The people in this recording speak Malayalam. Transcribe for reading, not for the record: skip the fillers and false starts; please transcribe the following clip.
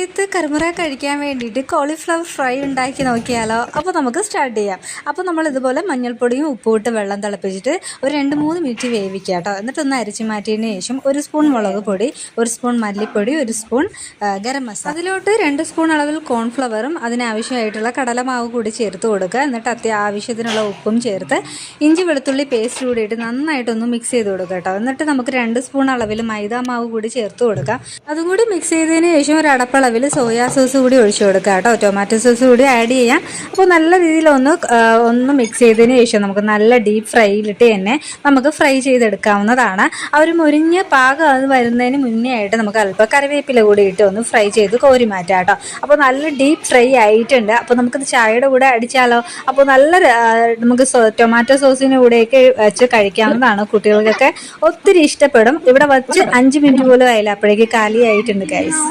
മഴയത്ത് കറുമുറ കഴിക്കാൻ വേണ്ടിയിട്ട് കോളിഫ്ലവർ ഫ്രൈ ഉണ്ടാക്കി നോക്കിയാലോ? അപ്പോൾ നമുക്ക് സ്റ്റാർട്ട് ചെയ്യാം. അപ്പോൾ നമ്മൾ ഇതുപോലെ മഞ്ഞൾപ്പൊടിയും ഉപ്പും ഇട്ട് വെള്ളം തിളപ്പിച്ചിട്ട് ഒരു 2-3 മിനിറ്റ് വേവിക്കുക കേട്ടോ. എന്നിട്ടൊന്ന് അരിച്ച് മാറ്റിയതിന് ശേഷം 1 സ്പൂൺ മുളക് പൊടി, 1 സ്പൂൺ മല്ലിപ്പൊടി, 1 സ്പൂൺ ഗരം മസാല, അതിലോട്ട് 2 സ്പൂൺ അളവിൽ കോൺഫ്ലവറും അതിനാവശ്യമായിട്ടുള്ള കടലമാവ് കൂടി ചേർത്ത് കൊടുക്കുക. എന്നിട്ട് ആവശ്യത്തിനുള്ള ഉപ്പും ചേർത്ത് ഇഞ്ചി വെളുത്തുള്ളി പേസ്റ്റ് കൂടി ഇട്ട് നന്നായിട്ടൊന്ന് മിക്സ് ചെയ്ത് കൊടുക്കുക കേട്ടോ. എന്നിട്ട് നമുക്ക് 2 സ്പൂൺ അളവിൽ മൈദാ മാവ് കൂടി ചേർത്ത് കൊടുക്കാം. അതും കൂടി മിക്സ് ചെയ്തതിന് ശേഷം ഒരു അടപ്പളവിൽ സോയാ സോസ് കൂടി ഒഴിച്ചു കൊടുക്കുക കേട്ടോ. ടൊമാറ്റോ സോസ് കൂടി ആഡ് ചെയ്യാം. അപ്പോൾ നല്ല രീതിയിൽ ഒന്ന് മിക്സ് ചെയ്തതിന് ശേഷം നമുക്ക് നല്ല ഡീപ്പ് ഫ്രൈയിലിട്ട് തന്നെ നമുക്ക് ഫ്രൈ ചെയ്തെടുക്കാവുന്നതാണ്. ആ ഒരു മുരിഞ്ഞ പാകം അത് വരുന്നതിന് മുന്നേ ആയിട്ട് നമുക്ക് അല്പം കറിവേപ്പില കൂടി ഇട്ട് ഒന്ന് ഫ്രൈ ചെയ്ത് കോരി മാറ്റാം കേട്ടോ. അപ്പോൾ നല്ല ഡീപ്പ് ഫ്രൈ ആയിട്ടുണ്ട്. അപ്പോൾ നമുക്കത് ചായയുടെ കൂടെ അടിച്ചാലോ? അപ്പോൾ നല്ല നമുക്ക് ടൊമാറ്റോ സോസിൻ്റെ കൂടെയൊക്കെ വെച്ച് കഴിക്കാവുന്നതാണ്. കുട്ടികൾക്കൊക്കെ ഒത്തിരി ഇഷ്ടപ്പെടും. ഇവിടെ വച്ച് 5 മിനിറ്റ് പോലും ആയില്ല, അപ്പോഴേക്ക് കാലിയായിട്ടുണ്ട് ഗൈസ്.